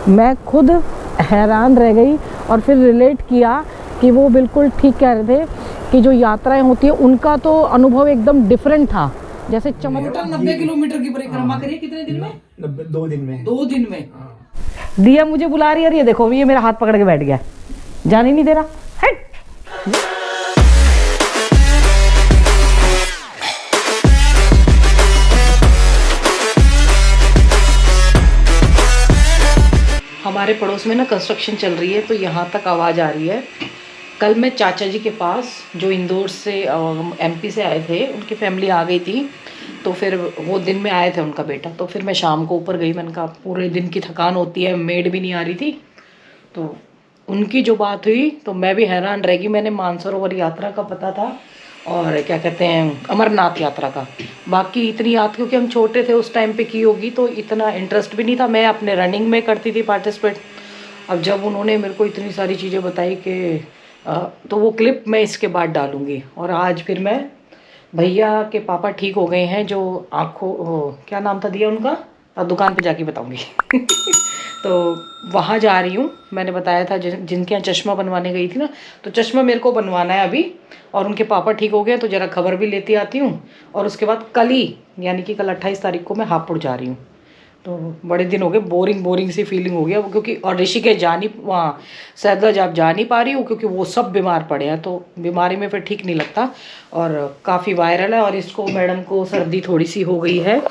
मैं खुद हैरान रह गई और फिर रिलेट किया कि वो बिल्कुल ठीक कह रहे थे कि जो यात्राएं होती है उनका तो अनुभव एकदम डिफरेंट था। जैसे टोटल 90 किलोमीटर की परिक्रमा करिए कितने दिन में? 2 दिन में। 2 दिन में। दिया मुझे बुला रही है और ये देखो ये मेरा हाथ पकड़ के बैठ गया, जाने नहीं दे रहा। हट। हमारे पड़ोस में ना कंस्ट्रक्शन चल रही है तो यहाँ तक आवाज़ आ रही है। कल मैं चाचा जी के पास जो इंदौर से एमपी से आए थे, उनकी फैमिली आ गई थी, तो फिर वो दिन में आए थे उनका बेटा, तो फिर मैं शाम को ऊपर गई। मैंने कहा पूरे दिन की थकान होती है, मेड भी नहीं आ रही थी, तो उनकी जो बात हुई तो मैं भी हैरान रह गई। मैंने मानसरोवर यात्रा का पता था और क्या कहते हैं अमरनाथ यात्रा का, बाकी इतनी याद क्योंकि हम छोटे थे उस टाइम पे की होगी तो इतना इंटरेस्ट भी नहीं था। मैं अपने रनिंग में करती थी पार्टिसिपेट। अब जब उन्होंने मेरे को इतनी सारी चीज़ें बताई कि तो वो क्लिप मैं इसके बाद डालूँगी। और आज फिर मैं भैया के पापा ठीक हो गए हैं, जो आँखों क्या नाम था दिया उनका, दुकान पे जाके बताऊँगी तो वहाँ जा रही हूँ। मैंने बताया था जिनके यहाँ चश्मा बनवाने गई थी ना, तो चश्मा मेरे को बनवाना है अभी, और उनके पापा ठीक हो गए तो ज़रा खबर भी लेती आती हूँ। और उसके बाद कल ही यानी कि कल 28 तारीख को मैं हापुड़ जा रही हूँ। तो बड़े दिन हो गए, बोरिंग सी फीलिंग हो गया क्योंकि, और ऋषिकेश जा नहीं, वहाँ सैदराज आप जा नहीं पा रही हूँ क्योंकि वो सब बीमार पड़े हैं, तो बीमारी में फिर ठीक नहीं लगता और काफ़ी वायरल है। और इसको मैडम को सर्दी थोड़ी सी हो गई है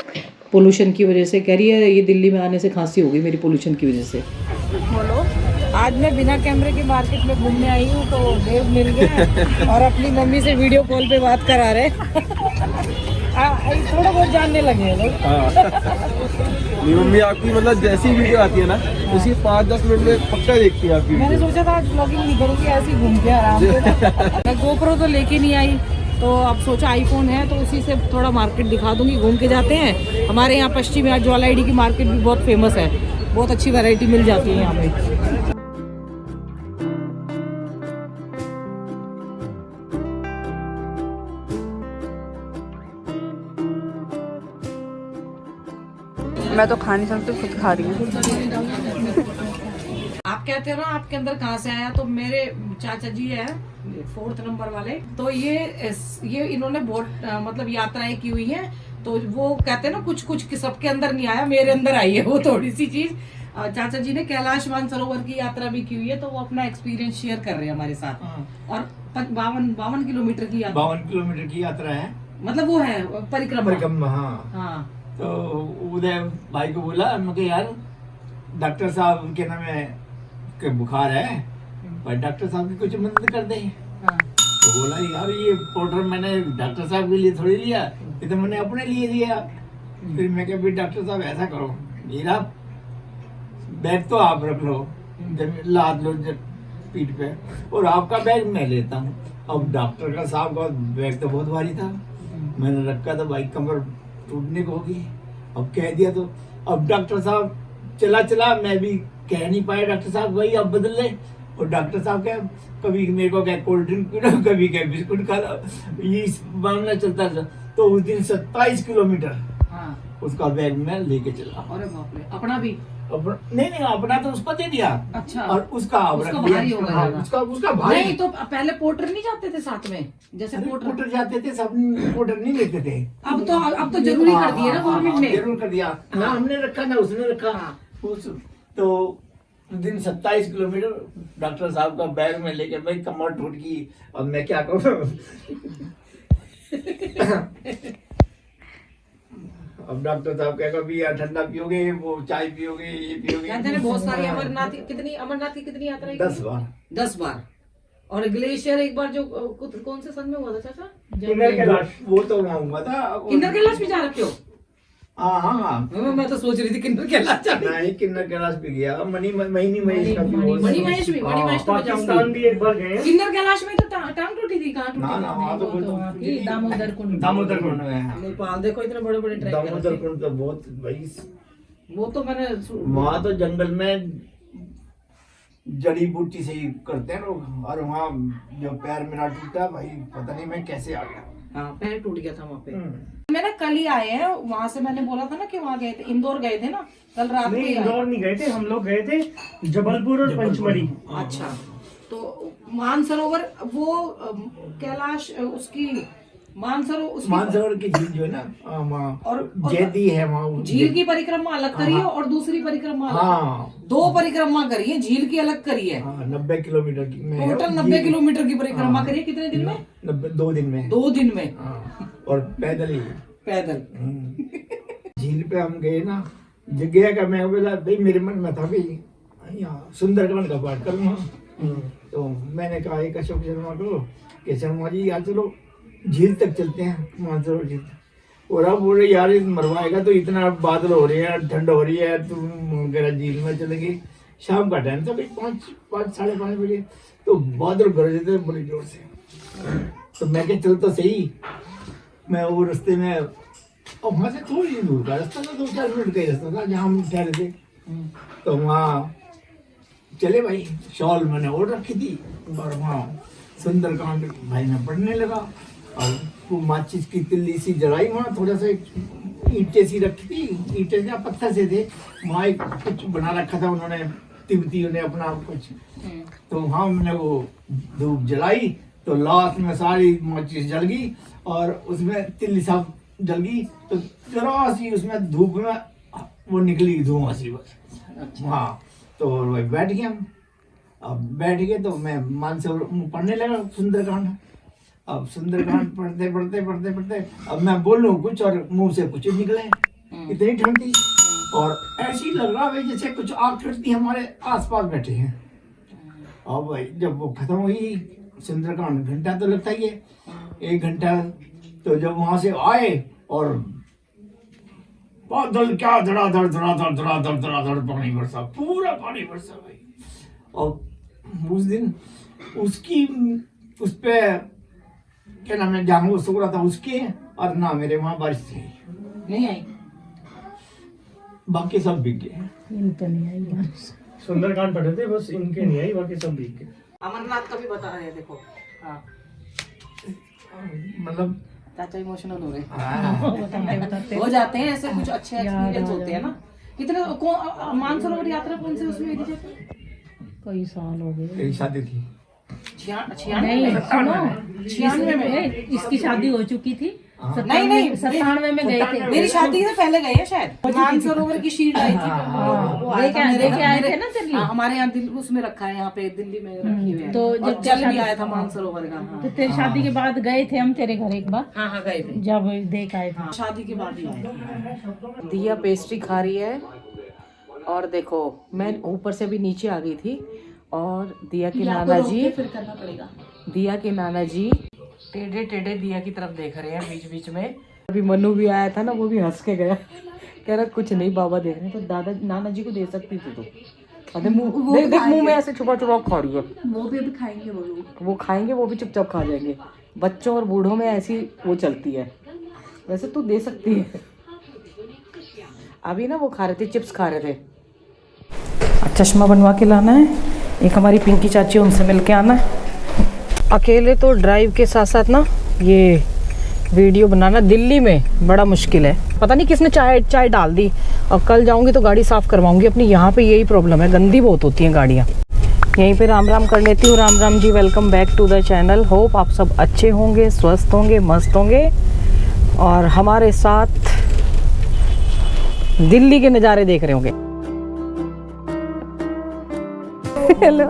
पोल्यूशन की वजह से, कह रही है ये दिल्ली में आने से खांसी हो गई मेरी पोल्यूशन की वजह से। बोलो, आज मैं बिना कैमरे के मार्केट में घूमने आई हूँ तो देव मिल गया और अपनी मम्मी से वीडियो कॉल पे बात करा रहे थोड़ा बहुत जानने लगे हैं लोग। मेरी मम्मी आपकी मतलब जैसी वीडियो आती है ना उसी 5-10 मिनट में पक्का देखती है आपकी। मैंने सोचा था आज व्लॉगिंग नहीं करूँगी, ऐसे ही घूम के आराम से मैं गोप्रो तो लेके नहीं आई, तो अब सोचा आईफोन है तो उसी से थोड़ा मार्केट दिखा दूंगी, घूम के जाते हैं। हमारे यहाँ पश्चिम यहाँ ज्वालाईडी की मार्केट भी बहुत फेमस है, बहुत अच्छी वैरायटी मिल जाती है यहाँ पे। मैं तो खा नहीं सकती, खुद खा रही हूँ। आप कहते हो ना आपके अंदर कहाँ से आया, तो मेरे चाचा जी है 4th नंबर वाले, तो ये इन्होंने बहुत मतलब यात्राएं की हुई हैं, तो वो कहते हैं ना कुछ कुछ सबके अंदर नहीं आया, मेरे अंदर आई है वो थोड़ी सी चीज। चाचा जी ने कैलाश मानसरोवर की यात्रा भी की हुई है, तो वो अपना एक्सपीरियंस शेयर कर रहे हैं हमारे साथ। और 52 किलोमीटर की यात्रा, 52 किलोमीटर की यात्रा है, मतलब वो है परिक्रमा। हाँ। तो उदय भाई को बोला मैं यार डॉक्टर साहब उनके नाम है के बुखार है, पर डॉक्टर साहब की कुछ मदद कर दे। तो बोला यार ये पाउडर मैंने डॉक्टर साहब के लिए थोड़ी लिया, ये तो मैंने अपने लिए लिया। फिर मैं कहा डॉक्टर साहब ऐसा करो, मेरा बैग तो आप रख लो, लाद लो पीठ पे, और आपका बैग मैं लेता हूँ। अब डॉक्टर का साहब का बैग तो बहुत भारी था, मैंने रखा था, भाई कमर टूटने को होगी। अब कह दिया तो अब डॉक्टर साहब चला मैं भी कह नहीं पाया, डॉक्टर साहब भाई अब बदल ले। और डॉक्टर साहब क्या कभी मेरे को क्या कोल्ड ड्रिंक पीना, कभी क्या बिस्कुट खा लो, ये मामला चलता था। तो उस दिन 27 किलोमीटर उसका बैग मैं लेके चला। अरे बाप रे, अपना भी? नहीं अपना तो उसको दे दिया। अच्छा। और उसका भारी हो गया। उसका भारी। नहीं तो पहले पोर्टर नहीं जाते थे साथ में, जैसे पोर्टर जाते थे, सब पोर्टर नहीं लेते थे। अब तो जरूरी कर दिया ना गवर्नमेंट ने। जरूर कर दिया, ना हमने रखा ना उसने रखा। तो दिन 27 किलोमीटर डॉक्टर साहब का बैग में लेके, भाई कमर टूट गई, अब मैं क्या करूँ अब डॉक्टर साहब कहेगा भी यार ठंडा पियोगे, वो चाय पियोगे, ये पियोगे। बहुत सारी अमरनाथ की कितनी यात्रा? 10 बार। 10 बार। और ग्लेशियर एक बार जो कौन से सन में हुआ था चाचा? किन्नर कैलाश, वो तो वहाँ हुआ था। किन्नर कैलाश भी जा रखे हो? हाँ। मैं तो सोच रही थी किन्नर कैलाश जाने। नहीं, किन्नर कैलाश भी गया, मणि महेश का भी। मणि महेश भी, पाकिस्तान भी एक बार गए। किन्नर कैलाश में तो टांग टूटी थी, कहाँ टूटी? ना वहाँ तो दामोदर कुंड में। नेपाल देखो इतने बड़े बड़े ट्रैक। दामोदर कुंड तो बहुत भाई, वो तो मैंने वहाँ तो जंगल में जड़ी बूटी से ही करते हैं लोग, और वहाँ जो पैर मेरा टूटा भाई, पता नहीं मैं कैसे आ गया। हाँ पैर टूट गया था वहाँ पे। मैं ना कल ही आए हैं वहाँ से, मैंने बोला था ना कि वहाँ गए थे, इंदौर गए थे ना कल रात को। नहीं इंदौर नहीं गए थे हम लोग, गए थे जबलपुर और पंचमढ़ी। अच्छा तो मानसरोवर वो कैलाश उसकी मानसरोवर की झील जो है ना और जैदी है वहाँ। झील की परिक्रमा अलग करी है और दूसरी परिक्रमा अलग। हाँ 2 परिक्रमा करी है, झील की अलग करी है। 90 किलोमीटर की में है। टोटल 90 किलोमीटर की परिक्रमा करी है। कितने दिन में? 2 दिन में। 2 दिन में। हाँ, और पैदल ही। पैदल। झील पे हम गए ना, जगह का मैं बोला भाई, मेरे मन में था भाई यहाँ सुंदरकांड का पाठ करूँगा। तो मैंने कहा एक अशोक शर्मा को कि शर्मा जी यार चलो झील तक चलते हैं, मानसरोवर झील तक। और अब बोले यार मरवाएगा तो, इतना बादल हो रहे हैं, ठंड हो रही है, तुम वगैरह झील में चलेंगे। शाम का टाइम था भाई, 5 साढ़े 5 बजे, तो बादल गरजे थे बड़ी जोर से। तो मैं क्या चल तो सही, मैं वो रास्ते में, और वहाँ से थोड़ी दूर का रास्ता था, 2-4 मिनट का ही रास्ता था जहाँ हम ठहरे थे। तो वहाँ चले भाई, शॉल मैंने ओढ़ रखी थी और वहाँ सुंदरकांड भाई मैं पढ़ने लगा। और वो माचिस की तिल्ली सी जलाई, वहाँ थोड़ा सा ईंटें सी रखी थी, ईंटें क्या पत्थर से थे, वहाँ एक कुछ बना रखा था उन्होंने, तिब्बतियों ने अपना कुछ। तो वहाँ मैंने वो धूप जलाई, तो लास्ट में सारी माचिस जल गई और उसमें तिल्ली साहब जल गई। तो जरा सी उसमें धूप में वो निकली धुआं सी बस। हाँ तो वही बैठ गए हम। अब बैठ गए तो मैं मानसरोवर पढ़ने लगा सुंदरकांड। अब सुंदरकांड पढ़ते अब मैं बोलूं कुछ और मुंह से कुछ निकले, इतनी ठंड थी। और ऐसी लग रहा है जैसे कुछ आग फटती हमारे आसपास बैठे हैं। अब भाई जब वो खत्म हुई सुंदरकांड, घंटा तो लगता ही है, 1 घंटा। तो जब वहां से आए और बादल क्या धड़ाधड़ पानी बरसा, पूरा पानी बरसा भाई। और उस दिन उसकी उस पे क्या नाम है, जहाँ वो सो रहा था उसके, और ना मेरे वहाँ बारिश थी नहीं आई, बाकी सब बिक गए। सुंदरकांड पढ़े थे बस, इनके नहीं आई, बाकी सब बिक गए। अमरनाथ का भी बता रहे हैं देखो। हाँ मतलब चाचा इमोशनल हो रहे हाँ। हो जाते हैं ऐसे, कुछ अच्छे एक्सपीरियंस होते हैं ना। कितने मानसरोवर यात्रा कौन से उसमें हुई थी? कई साल हो गए। मेरी शादी थी 96 में। इसकी शादी हो चुकी थी, नहीं 97 में गए थे। मेरी शादी से पहले गए हैं शायद। मानसरोवर की शीट आई थी, वो आया था लेके आए थे ना दिल्ली। हाँ, हमारे यहाँ दिल्ली उसमें रखा है, यहाँ पे दिल्ली में रखी हुई है। तो और जब जल भी आया था मानसरोवर का। तो तेरी शादी के बाद गए थे हम तेरे घर एक बार, हाँ गए थे, जब देख आए थे। शादी के बाद ही आए। दिया पेस्ट्री खा रही है और देखो मैं ऊपर से भी नीचे आ गई थी। और दिया के नाना जी, फिर करना पड़ेगा। दिया के नाना जी टेढ़े टेढ़े दिया की तरफ देख रहे हैं बीच बीच में। अभी मनु भी आया था ना, वो भी हंस के गया, कह रहा कुछ नहीं बाबा देख रहे हैं। तो दादा नाना जी को दे सकती थी तो, अरे मुंह देख मुंह में ऐसे छुपा छुपा खा रही है। वो भी अभी खाएंगे, वो खाएंगे, वो भी चुपचाप खा जाएंगे। बच्चों और बूढ़ों में ऐसी वो चलती है। वैसे तू दे सकती है। अभी ना वो खा रहे थे, चिप्स खा रहे थे। चश्मा बनवा के लाना है, एक हमारी पिंकी चाची, उनसे मिल के आना है। अकेले तो ड्राइव के साथ साथ ना ये वीडियो बनाना दिल्ली में बड़ा मुश्किल है। पता नहीं किसने चाय डाल दी। और कल जाऊंगी तो गाड़ी साफ़ करवाऊंगी अपनी। यहाँ पे यही प्रॉब्लम है, गंदी बहुत होती हैं गाड़ियाँ। यहीं पे राम राम कर लेती हूँ। Ram Ram ji, welcome back to the channel. Hope आप सब अच्छे होंगे, स्वस्थ होंगे, मस्त होंगे और हमारे साथ दिल्ली के नज़ारे देख रहे होंगे। हेलो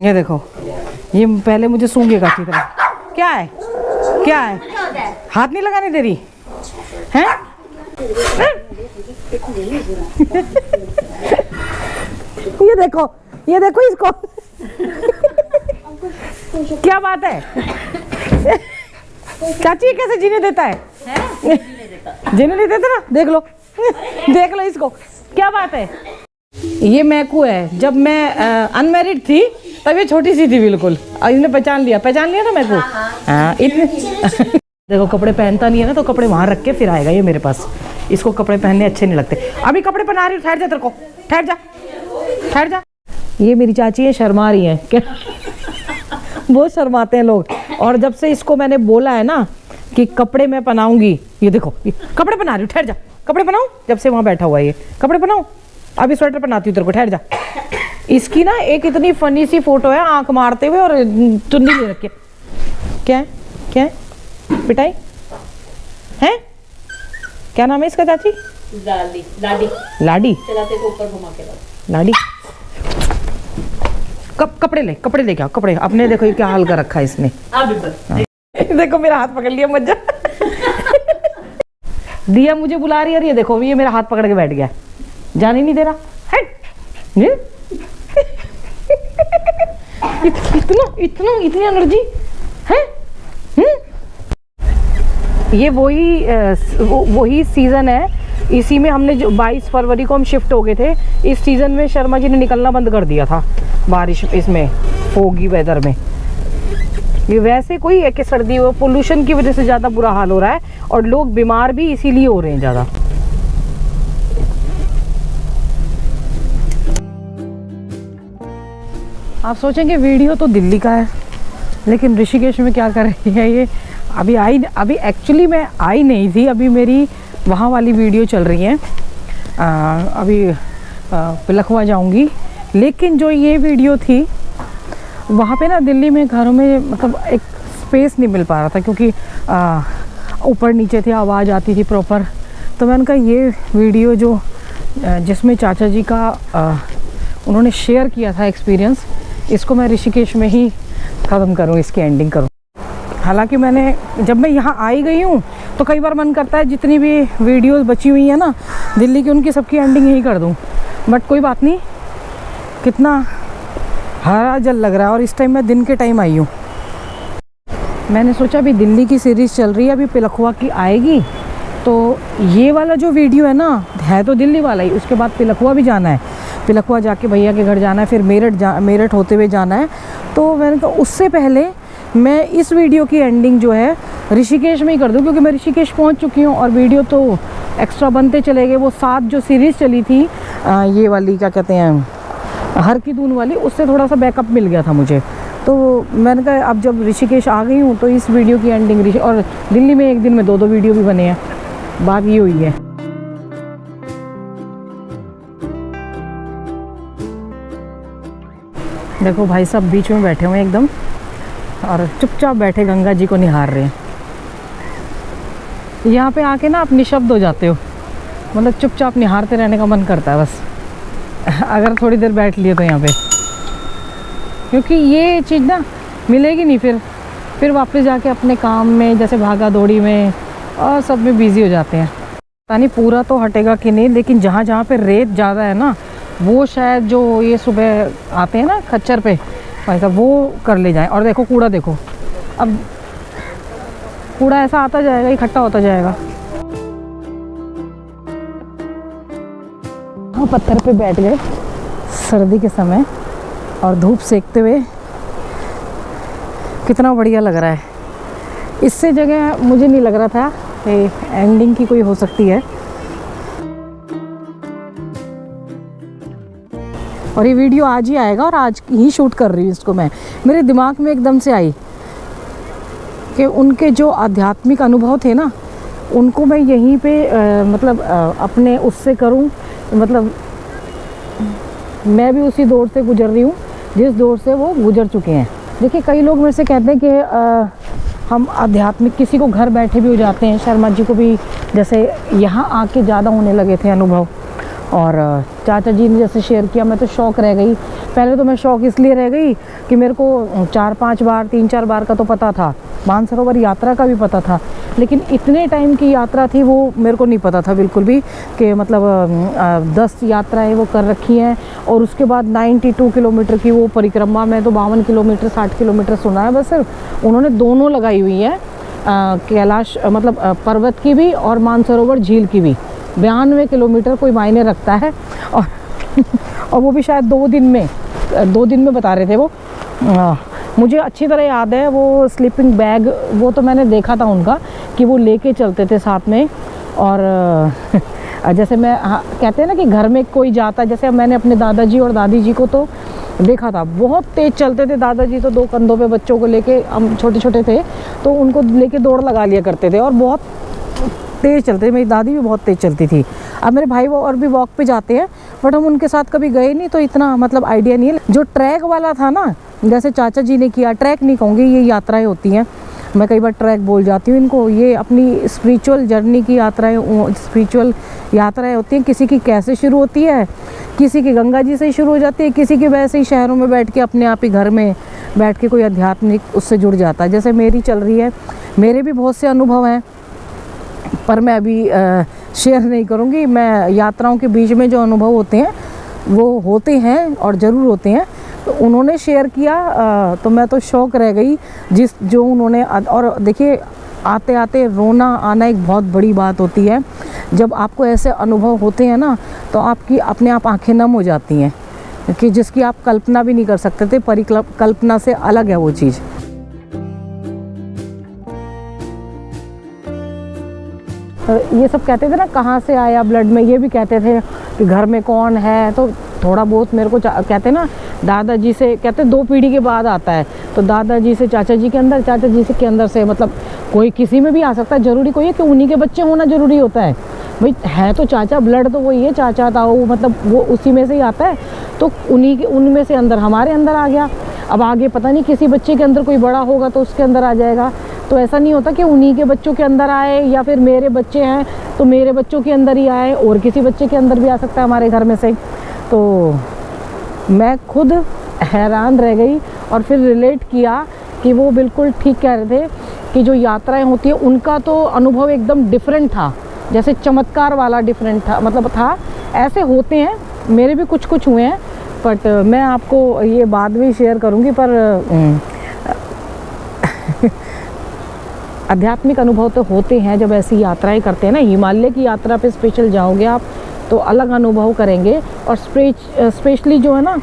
ये देखो, ये पहले मुझे सूंघेगा अच्छी तरह। क्या है, क्या है? हाथ नहीं लगाने दे रही हैं? ये देखो इसको। क्या बात है? चाची कैसे जीने देता है? जीने नहीं देता ना, देख लो देख लो इसको, क्या बात है? ये मैकू है। जब मैं अनमैरिड थी तब ये छोटी सी थी बिल्कुल, और इसने पहचान लिया ना मैकू। हाँ इतने देखो, कपड़े पहनता नहीं है ना, तो कपड़े वहाँ रख के फिर आएगा ये मेरे पास। इसको कपड़े पहनने अच्छे नहीं लगते। अभी कपड़े पहना रही हूँ, ठहर जा, तेरे को ठहर जा। ये मेरी चाची है, शर्मा रही है क्या? बहुत शर्माते हैं लोग। और जब से इसको मैंने बोला है ना कि कपड़े मैं पहनाऊंगी, ये देखो ये कपड़े पहना रही हूँ, ठहर जा, कपड़े पहनाऊं, जब से वहाँ बैठा हुआ है ये, कपड़े पहनाऊं, अभी स्वेटर पहनाती हूँ तेरे को, ठहर जा। इसकी ना एक इतनी फनी सी फोटो है आंख मारते हुए और चुन्नी ले रखी है। क्या है, क्या है, पिटाई है? क्या नाम है इसका चाची? लाडी लाडी लाडी। चलाते को ऊपर घुमा के लाडी कपड़े ले क्या कपड़े अपने, देखो ये क्या हाल कर रखा है इसने। देखो मेरा हाथ पकड़ लिया, मजा दिया मुझे बुला रही है, ये देखो ये मेरा हाथ पकड़ के बैठ गया, जाने नहीं दे रहा है। इतनी एनर्जी है। ये वही सीजन है, इसी में हमने जो 22 फरवरी को हम शिफ्ट हो गए थे, इस सीजन में शर्मा जी ने निकलना बंद कर दिया था बारिश इसमें, फोगी वेदर में। ये वैसे कोई है कि सर्दी हो, पोल्यूशन की वजह से ज़्यादा बुरा हाल हो रहा है और लोग बीमार भी इसीलिए हो रहे हैं ज़्यादा। आप सोचेंगे वीडियो तो दिल्ली का है, लेकिन ऋषिकेश में क्या कर रही है ये? अभी एक्चुअली मैं आई नहीं थी, अभी मेरी वहाँ वाली वीडियो चल रही है। अभी पिलखवा जाऊँगी, लेकिन जो ये वीडियो थी वहाँ पे ना दिल्ली में घरों में मतलब एक स्पेस नहीं मिल पा रहा था, क्योंकि ऊपर नीचे थी, आवाज़ आती थी प्रॉपर। तो मैंने कहा ये वीडियो जो जिसमें चाचा जी का उन्होंने शेयर किया था एक्सपीरियंस, इसको मैं ऋषिकेश में ही ख़त्म करूँ, इसकी एंडिंग करूँ। हालांकि जब मैं यहाँ आई गई हूँ तो कई बार मन करता है जितनी भी वीडियोस बची हुई हैं ना दिल्ली की, उनकी सबकी एंडिंग यही कर दूँ, बट कोई बात नहीं। कितना हरा जल लग रहा है और इस टाइम मैं दिन के टाइम आई हूँ। मैंने सोचा अभी दिल्ली की सीरीज़ चल रही है, अभी पिलखवा की आएगी तो ये वाला जो वीडियो है ना है तो दिल्ली वाला ही, उसके बाद पिलखवा भी जाना है, पिलखवा जाके भैया के घर जाना है, फिर मेरठ होते हुए जाना है। तो मैंने कहा उससे पहले मैं इस वीडियो की एंडिंग जो है ऋषिकेश में ही कर दूं, क्योंकि मैं ऋषिकेश पहुंच चुकी हूं और वीडियो तो एक्स्ट्रा बनते चले गए। वो 7 जो सीरीज़ चली थी ये वाली क्या कहते हैं हर की दून वाली, उससे थोड़ा सा बैकअप मिल गया था मुझे। तो मैंने कहा अब जब ऋषिकेश आ गई हूँ तो इस वीडियो की एंडिंग और दिल्ली में एक दिन में 2-2 वीडियो भी बने हैं, बात ये हुई है। देखो भाई सब बीच में बैठे हुए हैं एकदम और चुपचाप बैठे गंगा जी को निहार रहे हैं। यहाँ पे आके ना आप निशब्द हो जाते हो, मतलब चुपचाप निहारते रहने का मन करता है बस अगर थोड़ी देर बैठ लिए तो यहाँ पे, क्योंकि ये चीज़ ना मिलेगी नहीं फिर वापस जाके अपने काम में जैसे भागा दौड़ी में और सब में बिज़ी हो जाते हैं। पता नहीं पूरा तो हटेगा कि नहीं, लेकिन जहाँ जहाँ पे रेत ज़्यादा है ना वो शायद जो ये सुबह आते हैं ना खच्चर पे भाई साहब वो कर ले जाएं। और देखो कूड़ा, देखो अब कूड़ा ऐसा आता जाएगा, इकट्ठा होता जाएगा। हाँ पत्थर पे बैठ गए सर्दी के समय और धूप सेकते हुए, कितना बढ़िया लग रहा है। इससे जगह मुझे नहीं लग रहा था कि एंडिंग की कोई हो सकती है। और ये वीडियो आज ही आएगा और आज ही शूट कर रही हूँ इसको मैं। मेरे दिमाग में एकदम से आई कि उनके जो आध्यात्मिक अनुभव थे ना उनको मैं यहीं पे मतलब अपने उससे करूँ, मतलब मैं भी उसी दौर से गुजर रही हूँ जिस दौर से वो गुजर चुके हैं। देखिए कई लोग मेरे से कहते हैं कि हम आध्यात्मिक किसी को घर बैठे भी हो जाते हैं। शर्मा जी को भी जैसे यहाँ आके ज़्यादा होने लगे थे अनुभव, और चाचा जी ने जैसे शेयर किया, मैं तो शौक रह गई। पहले तो मैं शौक इसलिए रह गई कि मेरे को 4-5 बार 3-4 बार का तो पता था, मानसरोवर यात्रा का भी पता था, लेकिन इतने टाइम की यात्रा थी वो मेरे को नहीं पता था बिल्कुल भी कि मतलब 10 यात्राएं वो कर रखी हैं। और उसके बाद 92 किलोमीटर की वो परिक्रमा, में तो 52 किलोमीटर 60 किलोमीटर सुना है बस। सिर्फ उन्होंने दोनों लगाई हुई है, कैलाश मतलब पर्वत की भी और मानसरोवर झील की भी। 92 किलोमीटर कोई मायने रखता है और वो भी शायद 2 दिन में बता रहे थे वो। मुझे अच्छी तरह याद है वो स्लीपिंग बैग, वो तो मैंने देखा था उनका कि वो लेके चलते थे साथ में। और जैसे मैं कहते हैं ना कि घर में कोई जाता है, जैसे मैंने अपने दादाजी और दादी जी को तो देखा था। बहुत तेज़ चलते थे दादाजी, तो 2 कंधों पे बच्चों को लेके, हम छोटे छोटे थे तो उनको लेके दौड़ लगा लिया करते थे और बहुत तेज़ चलते थे। मेरी दादी भी बहुत तेज़ चलती थी। अब मेरे भाई वो और भी वॉक पे जाते हैं, बट हम उनके साथ कभी गए नहीं, तो इतना मतलब आइडिया नहीं है। जो ट्रैक वाला था ना, जैसे चाचा जी ने किया, ट्रैक नहीं कहूँगी, ये यात्राएं होती हैं, मैं कई बार ट्रैक बोल जाती हूँ इनको। ये अपनी स्पिरिचुअल जर्नी की यात्राएं, स्पिरिचुअल यात्राएं होती हैं। किसी की कैसे शुरू होती है, किसी की गंगा जी से शुरू हो जाती है, किसी की वैसे ही शहरों में बैठ के अपने आप ही घर में बैठ के कोई आध्यात्मिक उससे जुड़ जाता है। जैसे मेरी चल रही है, मेरे भी बहुत से अनुभव हैं, पर मैं अभी शेयर नहीं करूँगी। मैं यात्राओं के बीच में जो अनुभव होते हैं वो होते हैं और ज़रूर होते हैं, तो उन्होंने शेयर किया तो मैं तो शौक रह गई जो उन्होंने। और देखिए, आते आते रोना आना एक बहुत बड़ी बात होती है। जब आपको ऐसे अनुभव होते हैं ना, तो आपकी अपने आप आंखें नम हो जाती हैं, कि जिसकी आप कल्पना भी नहीं कर सकते थे। परिकल्पना से अलग है वो चीज़। ये सब कहते थे ना, कहाँ से आया ब्लड में, ये भी कहते थे कि घर में कौन है, तो थोड़ा बहुत मेरे को कहते ना, दादाजी से कहते 2 पीढ़ी के बाद आता है, तो दादाजी से चाचा जी के अंदर, चाचा जी से के अंदर से, मतलब कोई किसी में भी आ सकता है। ज़रूरी कोई है कि उन्हीं के बच्चे होना ज़रूरी होता है भाई, है तो चाचा, ब्लड तो वही है, चाचा ताऊ, मतलब वो उसी में से ही आता है, तो उनमें से अंदर हमारे अंदर आ गया। अब आगे पता नहीं किसी बच्चे के अंदर कोई बड़ा होगा तो उसके अंदर आ जाएगा। तो ऐसा नहीं होता कि उन्हीं के बच्चों के अंदर आए, या फिर मेरे बच्चे हैं तो मेरे बच्चों के अंदर ही आए, और किसी बच्चे के अंदर भी आ सकता है हमारे घर में से। तो मैं खुद हैरान रह गई और फिर रिलेट किया कि वो बिल्कुल ठीक कह रहे थे कि जो यात्राएं होती है उनका तो अनुभव एकदम डिफरेंट था, जैसे चमत्कार वाला डिफरेंट था, मतलब था। ऐसे होते हैं, मेरे भी कुछ हुए हैं, बट मैं आपको ये बाद में शेयर करूँगी। पर आध्यात्मिक अनुभव तो होते हैं जब ऐसी यात्राएं करते हैं ना। हिमालय की यात्रा पे स्पेशल जाओगे आप तो अलग अनुभव करेंगे। और स्पेशली जो है ना,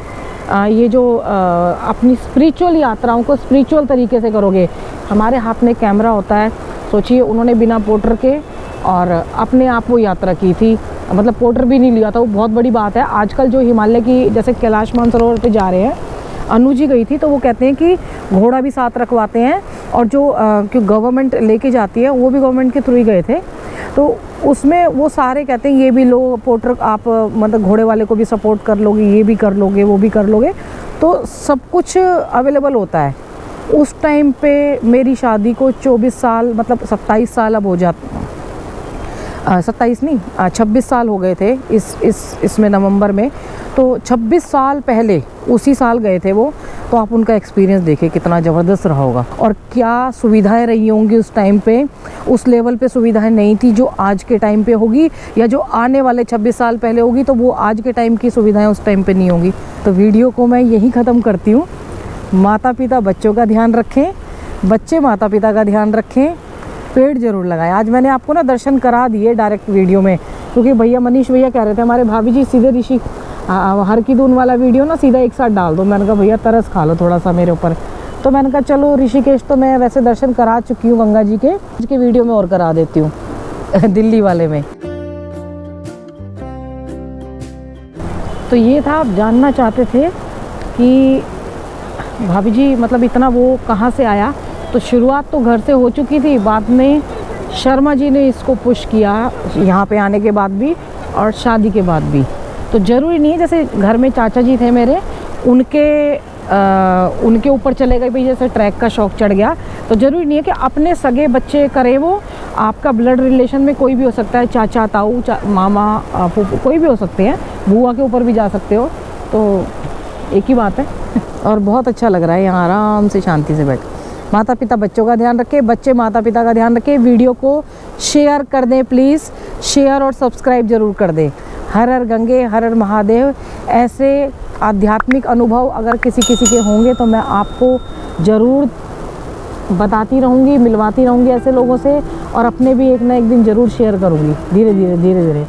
ये जो अपनी स्पिरिचुअल यात्राओं को स्पिरिचुअल तरीके से करोगे। हमारे हाथ में कैमरा होता है, सोचिए उन्होंने बिना पोर्टर के और अपने आप वो यात्रा की थी, मतलब पोर्टर भी नहीं लिया था, वो बहुत बड़ी बात है। आजकल जो हिमालय की, जैसे कैलाश मानसरोवर पे जा रहे हैं, अनु जी गई थी, तो वो कहते हैं कि घोड़ा भी साथ रखवाते हैं, और जो क्यों गवर्नमेंट लेके जाती है, वो भी गवर्नमेंट के थ्रू ही गए थे, तो उसमें वो सारे कहते हैं ये भी लो पोर्टर, आप मतलब घोड़े वाले को भी सपोर्ट कर लोगे, ये भी कर लोगे, वो भी कर लोगे, तो सब कुछ अवेलेबल होता है। उस टाइम पे मेरी शादी को 24 साल, मतलब 27 साल अब हो जाते, 27 नहीं 26 साल हो गए थे इसमें नवंबर में। तो 26 साल पहले उसी साल गए थे वो, तो आप उनका एक्सपीरियंस देखिए कितना ज़बरदस्त रहा होगा, और क्या सुविधाएं रही होंगी उस टाइम पे। उस लेवल पे सुविधाएं नहीं थी जो आज के टाइम पे होगी, या जो आने वाले 26 साल पहले होगी, तो वो आज के टाइम की सुविधाएं उस टाइम पे नहीं होंगी। तो वीडियो को मैं यहीं ख़त्म करती हूँ। माता पिता बच्चों का ध्यान रखें, बच्चे माता पिता का ध्यान रखें, पेड़ जरूर लगाएं। आज मैंने आपको ना दर्शन करा दिए डायरेक्ट वीडियो में, क्योंकि भैया मनीष भैया कह रहे थे हमारे भाभी जी सीधे ऋषि हर की दून वाला वीडियो ना सीधा एक साथ डाल दो। मैंने कहा भैया तरस खा लो थोड़ा सा मेरे ऊपर, तो मैंने कहा चलो ऋषिकेश तो मैं वैसे दर्शन करा चुकी हूँ गंगा जी के, आज के वीडियो में और करा देती हूँ दिल्ली वाले में। तो ये था, आप जानना चाहते थे कि भाभी जी मतलब इतना वो कहाँ से आया। तो शुरुआत तो घर से हो चुकी थी, बाद में शर्मा जी ने इसको पुश किया यहाँ पे आने के बाद भी और शादी के बाद भी। तो ज़रूरी नहीं है, जैसे घर में चाचा जी थे मेरे, उनके ऊपर चले गए भाई, जैसे ट्रैक का शौक चढ़ गया, तो ज़रूरी नहीं है कि अपने सगे बच्चे करें वो। आपका ब्लड रिलेशन में कोई भी हो सकता है, चाचा ताऊ मामा फूफू कोई भी हो सकते हैं, बुआ के ऊपर भी जा सकते हो, तो एक ही बात है। और बहुत अच्छा लग रहा है यहाँ आराम से शांति से बैठ। माता पिता बच्चों का ध्यान रखें, बच्चे माता पिता का ध्यान रखें। वीडियो को शेयर कर दें प्लीज़, शेयर और सब्सक्राइब ज़रूर कर दें। हर हर गंगे, हर हर महादेव। ऐसे आध्यात्मिक अनुभव अगर किसी के होंगे तो मैं आपको ज़रूर बताती रहूँगी, मिलवाती रहूँगी ऐसे लोगों से, और अपने भी एक ना एक दिन ज़रूर शेयर करूँगी, धीरे धीरे।